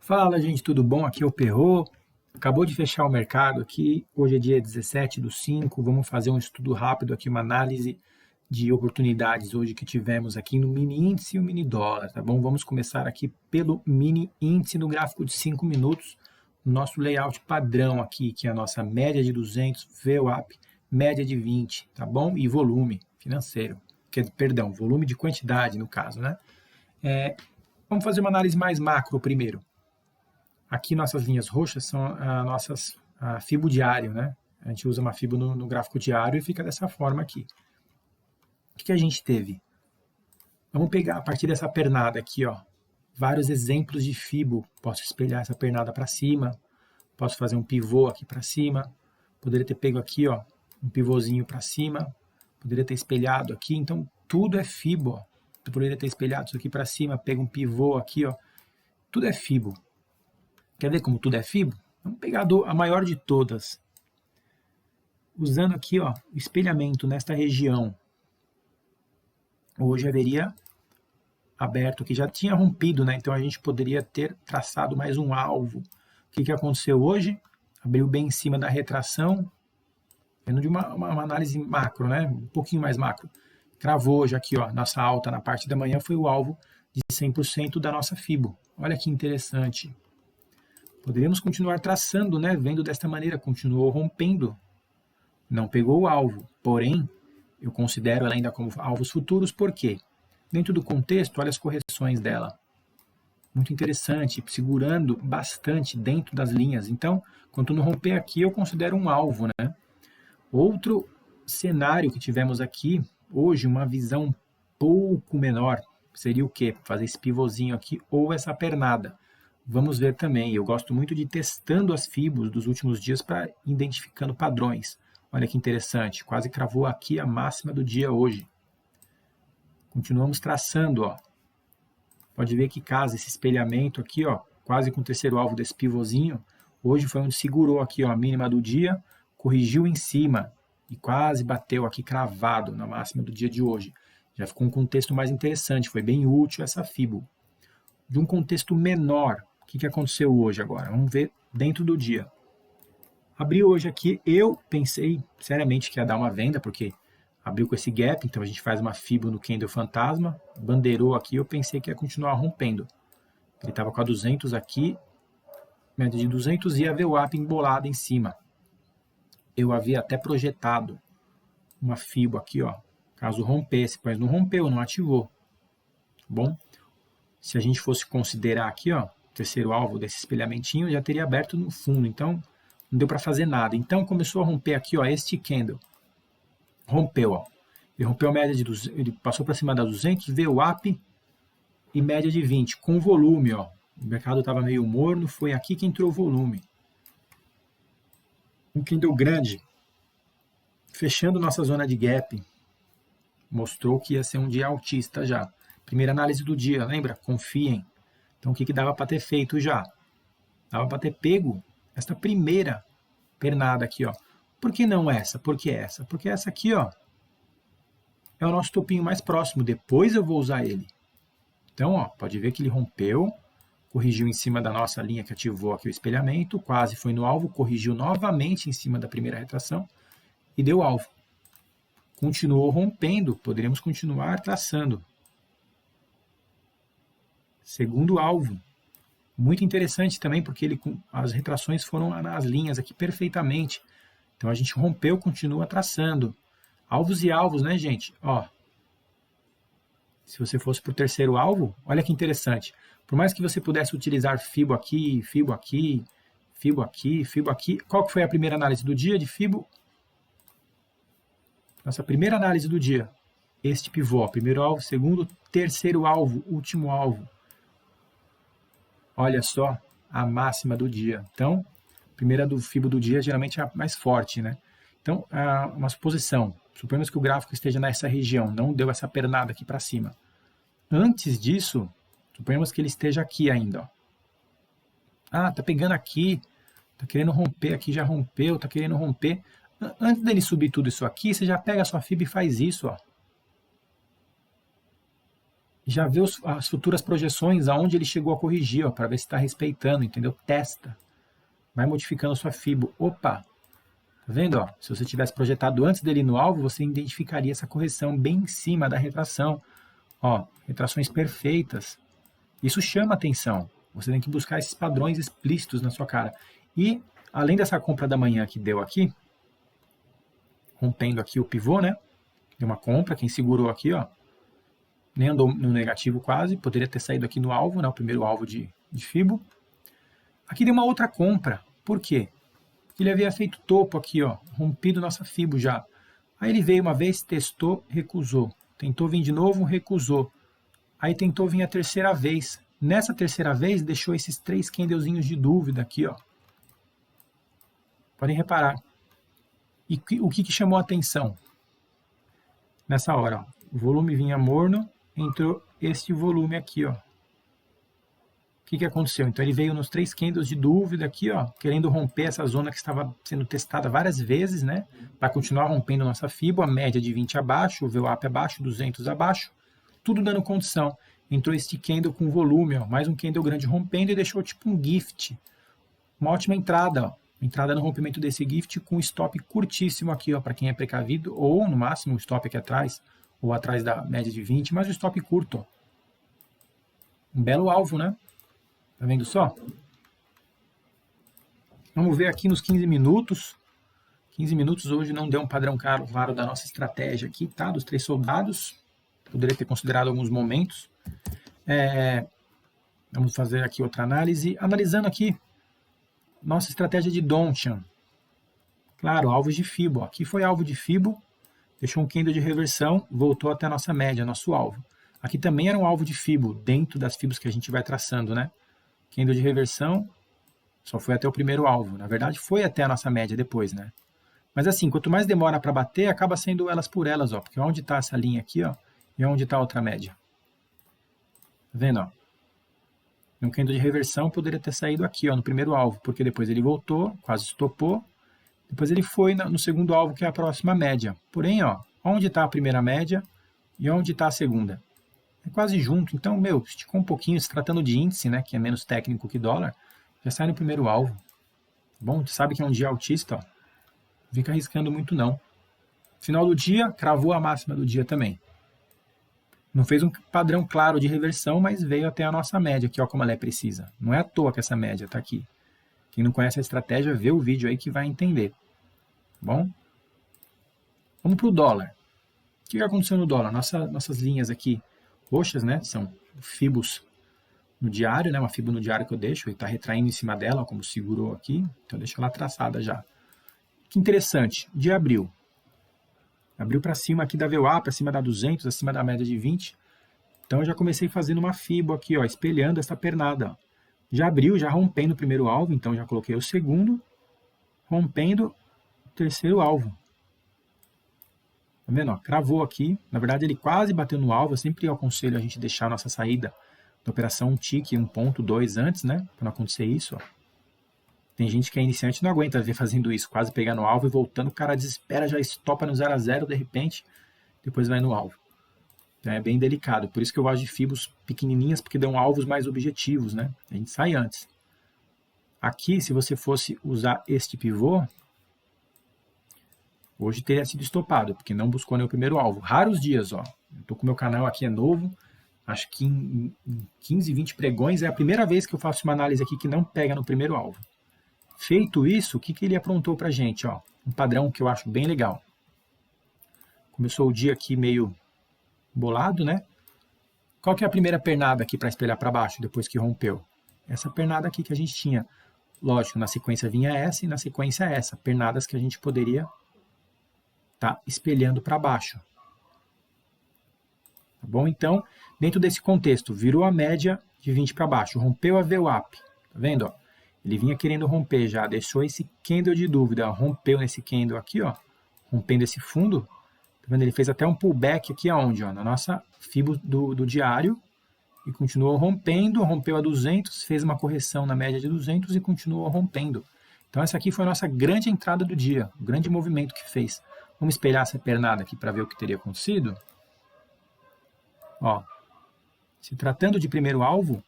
Fala, gente, tudo bom? Aqui é o Perro. Acabou de fechar o mercado aqui. Hoje é dia 17/5. Vamos fazer um estudo rápido aqui, uma análise de oportunidades hoje que tivemos aqui no mini índice e o mini dólar, tá bom? Vamos começar aqui pelo mini índice no gráfico de 5 minutos. Nosso layout padrão aqui, que é a nossa média de 200, VWAP, média de 20, tá bom? E volume financeiro, perdão, volume de quantidade no caso, né? Vamos fazer uma análise mais macro primeiro. Aqui nossas linhas roxas são a FIBO diário, né? A gente usa uma FIBO no gráfico diário e fica dessa forma aqui. O que a gente teve? Vamos pegar a partir dessa pernada aqui, ó, vários exemplos de FIBO. Posso espelhar essa pernada para cima, posso fazer um pivô aqui para cima, poderia ter pego aqui, ó, um pivôzinho para cima, poderia ter espelhado aqui, então tudo é FIBO. Ó. Eu poderia ter espelhado isso aqui para cima, pego um pivô aqui, ó, tudo é FIBO. Quer ver como tudo é FIBO? Vamos pegar a maior de todas. Usando aqui, ó, o espelhamento nesta região. Hoje haveria aberto aqui, já tinha rompido, né? Então a gente poderia ter traçado mais um alvo. O que aconteceu hoje? Abriu bem em cima da retração, vendo de uma análise macro, né? Um pouquinho mais macro. Cravou hoje aqui, ó, nossa alta na parte da manhã foi o alvo de 100% da nossa FIBO. Olha que interessante. Poderíamos continuar traçando, né? Vendo desta maneira, continuou rompendo. Não pegou o alvo, porém, eu considero ela ainda como alvos futuros, por quê? Dentro do contexto, olha as correções dela. Muito interessante, segurando bastante dentro das linhas. Então, quando não romper aqui, eu considero um alvo, né? Outro cenário que tivemos aqui, hoje, uma visão um pouco menor, seria o quê? Fazer esse pivôzinho aqui ou essa pernada. Vamos ver também, eu gosto muito de testando as FIBOs dos últimos dias para identificando padrões. Olha que interessante, quase cravou aqui a máxima do dia hoje. Continuamos traçando, ó. Pode ver que casa esse espelhamento aqui, ó, quase com o terceiro alvo desse pivôzinho. Hoje foi onde segurou aqui, ó, a mínima do dia, corrigiu em cima e quase bateu aqui cravado na máxima do dia de hoje. Já ficou um contexto mais interessante, foi bem útil essa FIBO. De um contexto menor, o que aconteceu hoje agora? Vamos ver dentro do dia. Abriu hoje aqui, eu pensei seriamente que ia dar uma venda, porque abriu com esse gap, então a gente faz uma FIBO no candle fantasma, bandeirou aqui, eu pensei que ia continuar rompendo. Ele estava com a 200 aqui, média de 200 e a VWAP embolada em cima. Eu havia até projetado uma FIBO aqui, ó, caso rompesse, mas não rompeu, não ativou. Tá bom? Se a gente fosse considerar aqui, ó, o terceiro alvo desse espelhamentinho, já teria aberto no fundo, então não deu para fazer nada. Então começou a romper aqui, ó, este candle. Rompeu, ó. Ele rompeu a média de 200, ele passou para cima da 200, VWAP e média de 20, com volume, ó. O mercado estava meio morno, foi aqui que entrou o volume. Um candle grande, fechando nossa zona de gap, mostrou que ia ser um dia altista já. Primeira análise do dia, lembra? Confiem. Então, o que dava para ter feito já? Dava para ter pego esta primeira pernada aqui, ó. Por que não essa? Por que essa? Porque essa aqui, ó, é o nosso topinho mais próximo. Depois eu vou usar ele. Então, ó, pode ver que ele rompeu, corrigiu em cima da nossa linha que ativou aqui o espelhamento, quase foi no alvo, corrigiu novamente em cima da primeira retração e deu alvo. Continuou rompendo, poderíamos continuar traçando. Segundo alvo, muito interessante também, porque as retrações foram nas linhas aqui perfeitamente. Então a gente rompeu, continua traçando. Alvos e alvos, né, gente? Ó, se você fosse para o terceiro alvo, olha que interessante. Por mais que você pudesse utilizar FIBO aqui, FIBO aqui, FIBO aqui, FIBO aqui, qual que foi a primeira análise do dia de FIBO? Nossa primeira análise do dia. Este pivô, primeiro alvo, segundo, terceiro alvo, último alvo. Olha só a máxima do dia. Então, a primeira do FIBO do dia geralmente é a mais forte, né? Então, uma suposição. Suponhamos que o gráfico esteja nessa região, não deu essa pernada aqui para cima. Antes disso, suponhamos que ele esteja aqui ainda. Ó. Ah, tá pegando aqui, tá querendo romper aqui, já rompeu, tá querendo romper. Antes dele subir tudo isso aqui, você já pega a sua FIBO e faz isso, ó. Já vê as futuras projeções, aonde ele chegou a corrigir, para ver se está respeitando, entendeu? Testa. Vai modificando a sua fibo. Opa! Tá vendo? Ó? Se você tivesse projetado antes dele no alvo, você identificaria essa correção bem em cima da retração. Ó, retrações perfeitas. Isso chama atenção. Você tem que buscar esses padrões explícitos na sua cara. E, além dessa compra da manhã que deu aqui, rompendo aqui o pivô, né? Deu uma compra, quem segurou aqui, ó, nem andou no negativo quase, poderia ter saído aqui no alvo, né? O primeiro alvo de fibo. Aqui deu uma outra compra. Por quê? Ele havia feito topo aqui, ó, rompido nossa fibo já. Aí ele veio uma vez, testou, recusou. Tentou vir de novo, recusou. Aí tentou vir a terceira vez. Nessa terceira vez, deixou esses 3 candlezinhos de dúvida aqui, ó. Podem reparar. E o que chamou a atenção? Nessa hora, ó, o volume vinha morno, entrou este volume aqui, ó. O que aconteceu? Então ele veio nos 3 candles de dúvida aqui, ó, querendo romper essa zona que estava sendo testada várias vezes, né? Para continuar rompendo nossa FIBO, a média de 20 abaixo, o VWAP abaixo, 200 abaixo, tudo dando condição. Entrou este candle com volume, ó, mais um candle grande rompendo e deixou tipo um gift. Uma ótima entrada, ó. Entrada no rompimento desse gift com stop curtíssimo aqui, ó, para quem é precavido, ou no máximo o stop aqui atrás, ou atrás da média de 20, mas o stop curto, ó. Um belo alvo, né? Tá vendo só? Vamos ver aqui nos 15 minutos. 15 minutos hoje não deu um padrão claro da nossa estratégia aqui, tá? Dos 3 soldados. Poderia ter considerado alguns momentos. Vamos fazer aqui outra análise. Analisando aqui nossa estratégia de Donchian. Claro, alvos de FIBO. Aqui foi alvo de FIBO. Deixou um candle de reversão, voltou até a nossa média, nosso alvo. Aqui também era um alvo de FIBO, dentro das FIBOs que a gente vai traçando, né? Candle de reversão, só foi até o primeiro alvo. Na verdade, foi até a nossa média depois, né? Mas assim, quanto mais demora para bater, acaba sendo elas por elas, ó. Porque onde está essa linha aqui, ó, e onde está a outra média? Tá vendo, ó? Um candle de reversão poderia ter saído aqui, ó, no primeiro alvo, porque depois ele voltou, quase estopou. Depois ele foi no segundo alvo, que é a próxima média. Porém, ó, onde está a primeira média e onde está a segunda? É quase junto, então, meu, esticou um pouquinho, se tratando de índice, né, que é menos técnico que dólar, já sai no primeiro alvo. Bom, sabe que é um dia altista, ó. Não fica arriscando muito não. Final do dia, cravou a máxima do dia também. Não fez um padrão claro de reversão, mas veio até a nossa média, aqui, ó, como ela é precisa. Não é à toa que essa média está aqui. Quem não conhece a estratégia, vê o vídeo aí que vai entender. Bom? Vamos para o dólar. O que aconteceu no dólar? Nossas linhas aqui roxas, né? São fibos no diário, né? Uma fibo no diário que eu deixo, ele está retraindo em cima dela, ó, como segurou aqui. Então, eu deixo ela traçada já. Que interessante. Dia abriu. Abriu para cima aqui da VWAP, acima da 200, acima da média de 20. Então, eu já comecei fazendo uma fibo aqui, ó, espelhando essa pernada, ó. Já abriu, já rompendo o primeiro alvo, então já coloquei o segundo, rompendo o terceiro alvo. Tá vendo? Ó, cravou aqui. Na verdade, ele quase bateu no alvo. Eu sempre aconselho a gente deixar a nossa saída da operação um tique 1.2 antes, né? Para não acontecer isso, ó. Tem gente que é iniciante e não aguenta ver fazendo isso, quase pegar no alvo e voltando, o cara desespera, já estopa no 0 a 0 de repente, depois vai no alvo. Então é bem delicado. Por isso que eu gosto de fibos pequenininhas, porque dão alvos mais objetivos, né? A gente sai antes. Aqui, se você fosse usar este pivô, hoje teria sido estopado, porque não buscou nem o primeiro alvo. Raros dias, ó. Eu tô com o meu canal aqui, é novo. Acho que em 15, 20 pregões é a primeira vez que eu faço uma análise aqui que não pega no primeiro alvo. Feito isso, o que ele aprontou pra gente, ó? Um padrão que eu acho bem legal. Começou o dia aqui meio bolado, né? Qual que é a primeira pernada aqui para espelhar para baixo, depois que rompeu? Essa pernada aqui que a gente tinha. Lógico, na sequência vinha essa e na sequência essa. Pernadas que a gente poderia estar espelhando para baixo. Tá bom? Então, dentro desse contexto, virou a média de 20 para baixo. Rompeu a VWAP. Tá vendo? Ó? Ele vinha querendo romper já. Deixou esse candle de dúvida. Ó, rompeu nesse candle aqui, ó. Rompendo esse fundo. Tá vendo? Ele fez até um pullback aqui aonde? Ó, na nossa fibo do diário. E continuou rompendo. Rompeu a 200. Fez uma correção na média de 200 e continuou rompendo. Então, essa aqui foi a nossa grande entrada do dia. O grande movimento que fez. Vamos espelhar essa pernada aqui para ver o que teria acontecido. Ó, Se tratando de primeiro alvo,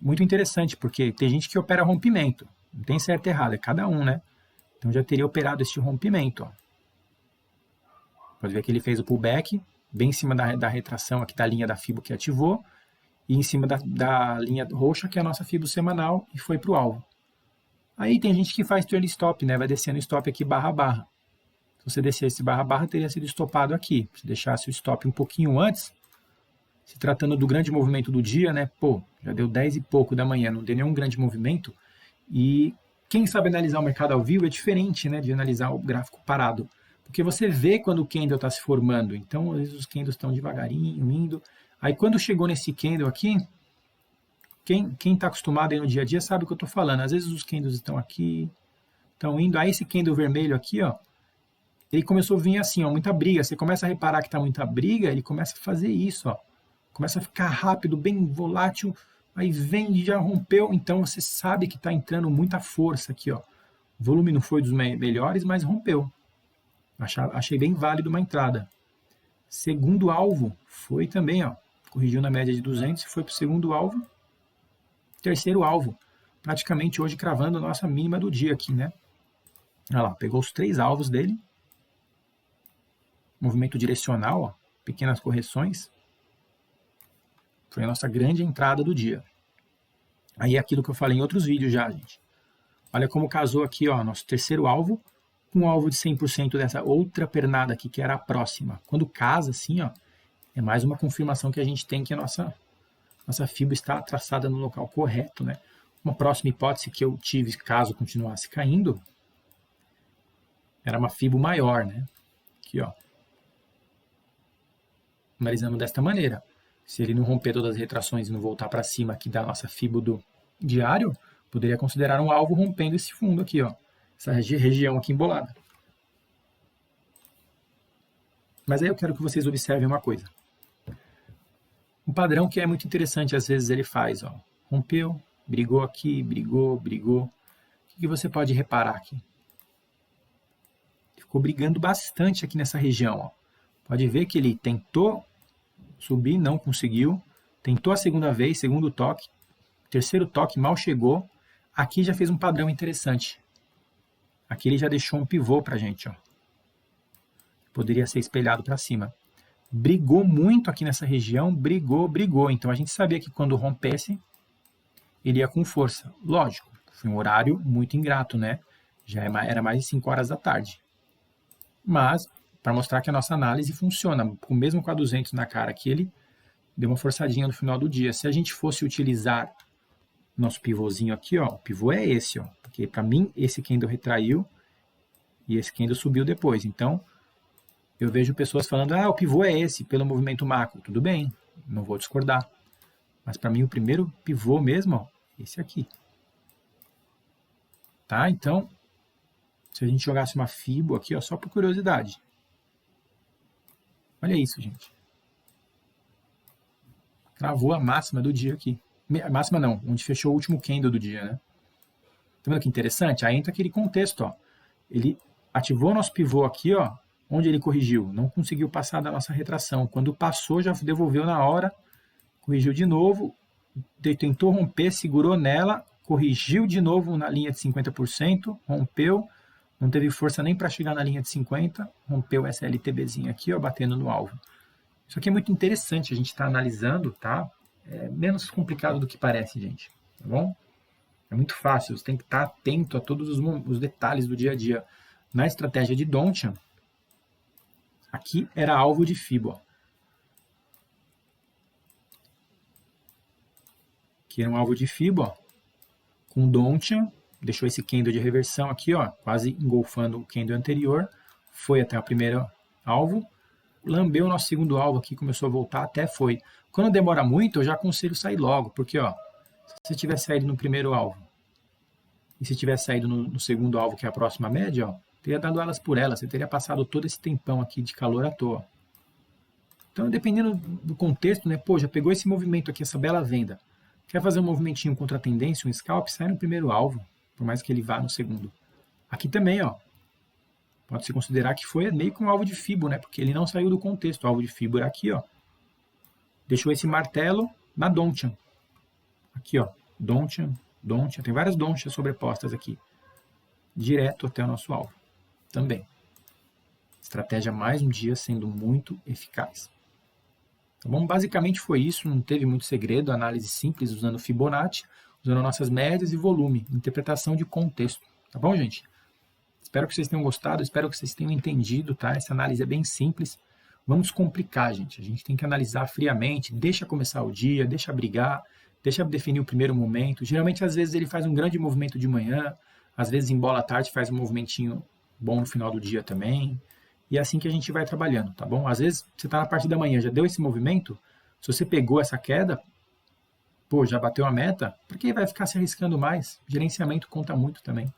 muito interessante, porque tem gente que opera rompimento. Não tem certo e errado, é cada um, né? Então já teria operado este rompimento. Ó. Pode ver que ele fez o pullback, bem em cima da retração aqui da linha da Fibo que ativou, e em cima da linha roxa, que é a nossa Fibo semanal, e foi para o alvo. Aí tem gente que faz trailing stop, né? Vai descendo stop aqui barra barra. Se você descesse barra barra, teria sido estopado aqui. Se deixasse o stop um pouquinho antes, se tratando do grande movimento do dia, né? Pô, já deu 10 e pouco da manhã, não deu nenhum grande movimento. E quem sabe analisar o mercado ao vivo é diferente, né? De analisar o gráfico parado. Porque você vê quando o candle está se formando. Então, às vezes os candles estão devagarinho, indo. Aí quando chegou nesse candle aqui, quem está acostumado aí no dia a dia sabe o que eu estou falando. Às vezes os candles estão aqui, estão indo. Aí esse candle vermelho aqui, ó, ele começou a vir assim, ó, muita briga. Você começa a reparar que está muita briga, ele começa a fazer isso, ó. Começa a ficar rápido, bem volátil. Aí vem e já rompeu. Então você sabe que está entrando muita força aqui, ó. O volume não foi dos melhores, mas rompeu. Achei bem válido uma entrada. Segundo alvo foi também, ó, corrigiu na média de 200 e foi para o segundo alvo. Terceiro alvo, praticamente hoje cravando a nossa mínima do dia aqui, né? Olha lá, pegou os 3 alvos dele. Movimento direcional, ó, pequenas correções. Foi a nossa grande entrada do dia. Aí é aquilo que eu falei em outros vídeos já, gente. Olha como casou aqui, ó, nosso terceiro alvo com o alvo de 100% dessa outra pernada aqui, que era a próxima. Quando casa assim, ó, é mais uma confirmação que a gente tem que a nossa Fibo está traçada no local correto, né? Uma próxima hipótese que eu tive, caso continuasse caindo, era uma Fibo maior, né? Aqui, ó. Analisando desta maneira. Se ele não romper todas as retrações e não voltar para cima aqui da nossa Fibo do diário, poderia considerar um alvo rompendo esse fundo aqui, ó. Essa região aqui embolada. Mas aí eu quero que vocês observem uma coisa. Um padrão que é muito interessante, às vezes ele faz, ó. Rompeu, brigou aqui, brigou. O que você pode reparar aqui? Ele ficou brigando bastante aqui nessa região, ó. Pode ver que ele tentou subir, não conseguiu. Tentou a segunda vez, segundo toque. Terceiro toque, mal chegou. Aqui já fez um padrão interessante. Aqui ele já deixou um pivô pra gente, ó. Poderia ser espelhado para cima. Brigou muito aqui nessa região, brigou. Então a gente sabia que quando rompesse, ele ia com força. Lógico, foi um horário muito ingrato, né? Já era mais de 5 horas da tarde. Mas, para mostrar que a nossa análise funciona, mesmo com a 200 na cara aqui, ele deu uma forçadinha no final do dia. Se a gente fosse utilizar nosso pivôzinho aqui, ó, o pivô é esse, ó, porque para mim esse candle retraiu e esse candle subiu depois. Então, eu vejo pessoas falando, o pivô é esse, pelo movimento macro. Tudo bem, não vou discordar. Mas para mim o primeiro pivô mesmo, ó, esse aqui. Tá? Então, se a gente jogasse uma Fibo aqui, ó, só por curiosidade. Olha isso, gente. Cravou a máxima do dia aqui. A máxima não, onde fechou o último candle do dia, né? Tá vendo que interessante? Aí entra aquele contexto, ó. Ele ativou o nosso pivô aqui, ó. Onde ele corrigiu? Não conseguiu passar da nossa retração. Quando passou, já devolveu na hora, corrigiu de novo, tentou romper, segurou nela, corrigiu de novo na linha de 50%, rompeu, não teve força nem para chegar na linha de 50%, rompeu essa LTBzinha aqui, ó, batendo no alvo. Isso aqui é muito interessante, a gente está analisando, tá? É menos complicado do que parece, gente, tá bom? É muito fácil, você tem que estar atento a todos os detalhes do dia a dia. Na estratégia de Donchian, aqui era alvo de Fibo. Ó. Aqui era um alvo de Fibo, ó, com Donchian, deixou esse candle de reversão aqui, ó, quase engolfando o candle anterior, foi até o primeiro alvo, lambeu o nosso segundo alvo aqui, começou a voltar, até foi. Quando demora muito, eu já aconselho sair logo, porque ó, se você tiver saído no primeiro alvo, e se tiver saído no segundo alvo, que é a próxima média, ó, teria dado elas por elas, você teria passado todo esse tempão aqui de calor à toa. Então, dependendo do contexto, né, pô, já pegou esse movimento aqui, essa bela venda, quer fazer um movimentinho contra a tendência, um scalp, sai no primeiro alvo, por mais que ele vá no segundo. Aqui também, ó, pode-se considerar que foi meio que um alvo de Fibo, né, porque ele não saiu do contexto, o alvo de Fibo era aqui, ó, deixou esse martelo na Donchian. Aqui, ó, Donchian, Donchian, tem várias Donchias sobrepostas aqui, direto até o nosso alvo também. Estratégia mais um dia sendo muito eficaz. Tá bom? Basicamente foi isso, não teve muito segredo, análise simples usando Fibonacci, usando nossas médias e volume, interpretação de contexto. Tá bom, gente? Espero que vocês tenham gostado, espero que vocês tenham entendido, tá? Essa análise é bem simples. Vamos complicar, gente. A gente tem que analisar friamente, deixa começar o dia, deixa brigar, deixa definir o primeiro momento. Geralmente, às vezes, ele faz um grande movimento de manhã, às vezes, em bola à tarde, faz um movimentinho bom no final do dia também. E é assim que a gente vai trabalhando, tá bom? Às vezes, você está na parte da manhã, já deu esse movimento, se você pegou essa queda, pô, já bateu a meta, por que vai ficar se arriscando mais? Gerenciamento conta muito também,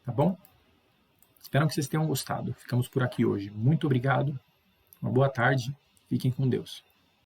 tá bom? Espero que vocês tenham gostado. Ficamos por aqui hoje. Muito obrigado, uma boa tarde, fiquem com Deus.